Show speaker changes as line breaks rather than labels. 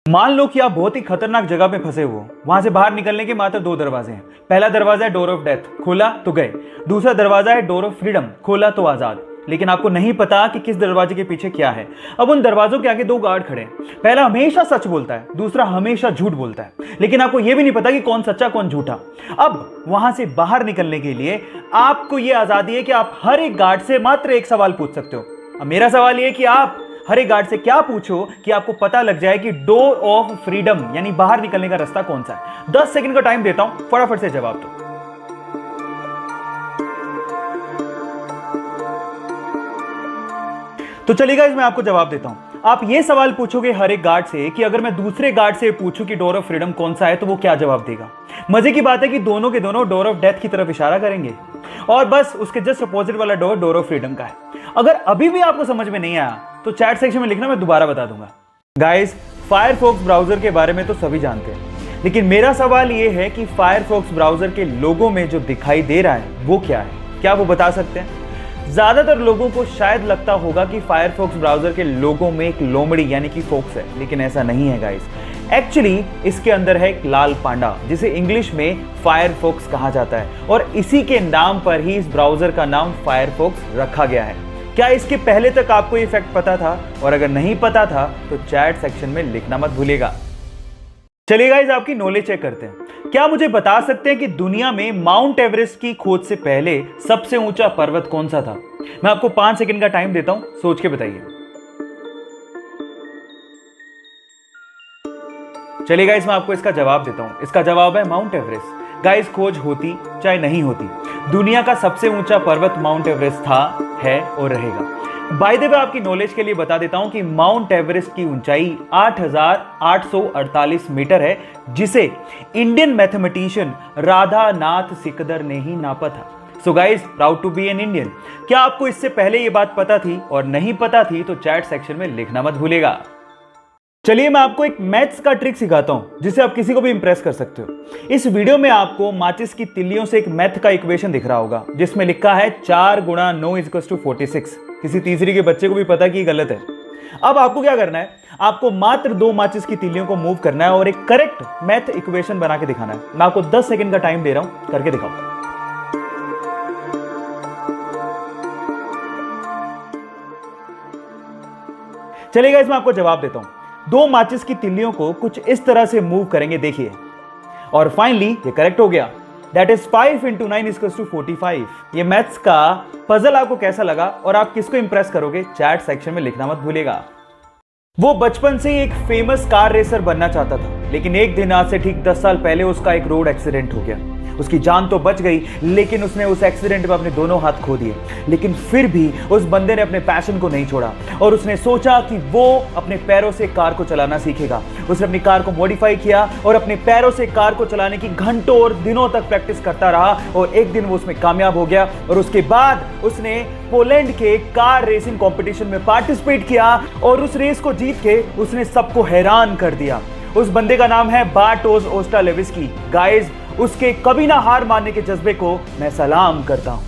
मान लो कि आप बहुत ही खतरनाक जगह पे फंसे हो, वहां से बाहर निकलने के मात्र दो दरवाजे हैं। पहला दरवाजा है डोर ऑफ डेथ, खोला तो गए। दूसरा दरवाजा है डोर ऑफ फ्रीडम, खोला तो आजाद। लेकिन आपको नहीं पता कि किस दरवाजे के पीछे क्या है। अब उन दरवाजों के आगे दो गार्ड खड़े हैं। पहला हमेशा सच बोलता है, दूसरा हमेशा झूठ बोलता है, लेकिन आपको यह भी नहीं पता कि कौन सच्चा कौन झूठा। अब वहां से बाहर निकलने के लिए आपको यह आजादी है कि आप हर एक गार्ड से मात्र एक सवाल पूछ सकते हो। अब मेरा सवाल यह कि आप हर एक गार्ड से क्या पूछो कि आपको पता लग जाए कि डोर ऑफ फ्रीडम यानी बाहर निकलने का रास्ता कौन सा है। 10 सेकंड का टाइम देता हूं, फटाफट से जवाब दो। तो चलिए गाइस, मैं आपको जवाब देता हूं। आप ये सवाल पूछोगे हर एक गार्ड से कि अगर मैं दूसरे गार्ड से पूछूं कि डोर ऑफ फ्रीडम कौन सा है तो वो क्या जवाब देगा। मजे की बात है कि दोनों के दोनों डोर ऑफ डेथ की तरफ इशारा करेंगे और बस उसके जस्ट अपोजिट वाला डोर डोर ऑफ फ्रीडम का है। अगर अभी भी आपको समझ में नहीं आया तो चैट सेक्शन में लिखना, मैं दोबारा बता दूंगा। गाइस, फायरफॉक्स ब्राउजर के बारे में तो सभी जानते हैं, लेकिन मेरा सवाल यह है कि फायरफॉक्स ब्राउजर के लोगो में जो दिखाई दे रहा है वो क्या है, क्या वो बता सकते हैं? ज्यादातर लोगों को शायद लगता होगा कि फायरफॉक्स ब्राउजर के लोगो में एक लोमड़ी यानी कि फोक्स है, लेकिन ऐसा नहीं है गाइस। एक्चुअली इसके अंदर है एक लाल पांडा, जिसे इंग्लिश में फायरफॉक्स कहा जाता है और इसी के नाम पर ही इस ब्राउजर का नाम फायरफॉक्स रखा गया है। क्या इसके पहले तक आपको ये फैक्ट पता था? और अगर नहीं पता था तो चैट सेक्शन में लिखना मत भूलिएगा। चलिए गाइस, आपकी नॉलेज चेक करते हैं। क्या मुझे बता सकते हैं कि दुनिया में माउंट एवरेस्ट की खोज से पहले सबसे ऊंचा पर्वत कौन सा था? मैं आपको 5 सेकंड का टाइम देता हूं, सोच के बताइए। चलिए गाइस, मैं आपको इसका जवाब देता हूं। इसका जवाब है माउंट एवरेस्ट। गाइस, खोज होती चाहे नहीं होती, दुनिया का सबसे ऊंचा पर्वत माउंट एवरेस्ट था, है और रहेगा। बाय द वे, आपकी नॉलेज के लिए बता देता हूं कि माउंट एवरेस्ट की ऊंचाई 8,848 मीटर है, जिसे इंडियन मैथमेटिशियन राधा नाथ सिकदर ने ही नापा था। So guys, proud to be an Indian. क्या आपको इससे पहले यह बात पता थी? और नहीं पता थी तो चैट सेक्शन में लिखना मत भूलिएगा। चलिए, मैं आपको एक मैथ्स का ट्रिक सिखाता हूं जिससे आप किसी को भी इंप्रेस कर सकते हो। इस वीडियो में आपको माचिस की तिल्लियों से एक मैथ का इक्वेशन दिख रहा होगा जिसमें लिखा है 4 गुणा 9 = 46। किसी तीसरी के बच्चे को भी पता कि ये गलत है। अब आपको क्या करना है, आपको मात्र 2 माचिस की तिल्लियों को मूव करना है और एक करेक्ट मैथ इक्वेशन बना के दिखाना है। मैं आपको 10 सेकंड का टाइम दे रहा हूं, करके दिखाओ। चलिए गाइस, मैं आपको जवाब देता हूं। 2 माचिस की तिल्लियों को कुछ इस तरह से मूव करेंगे, देखिए, और फाइनली ये करेक्ट हो गया। That is 5 × 9 = 45। ये मैथ्स का पजल आपको कैसा लगा और आप किसको इंप्रेस करोगे? चैट सेक्शन में लिखना मत भूलिएगा। वो बचपन से ही एक फेमस कार रेसर बनना चाहता था, लेकिन एक दिन आज से ठीक 10 साल पहले उसका एक रोड एक्सीडेंट हो गया। उसकी जान तो बच गई, लेकिन उसने उस एक्सीडेंट में अपने दोनों हाथ खो दिए। लेकिन फिर भी उस बंदे ने अपने पैशन को नहीं छोड़ा और उसने सोचा कि वो अपने पैरों से कार को चलाना सीखेगा। उसने अपनी कार को मॉडिफाई किया और अपने पैरों से कार को चलाने की घंटों और दिनों तक प्रैक्टिस करता रहा और एक दिन वो उसमें कामयाब हो गया। और उसके बाद उसने पोलैंड के कार रेसिंग कंपटीशन में पार्टिसिपेट किया और उस रेस को जीत के उसने सबको हैरान कर दिया। उस बंदे का नाम है बार्टोश ओस्टालेविस्की। गाइस, उसके कभी ना हार मानने के जज्बे को मैं सलाम करता हूं।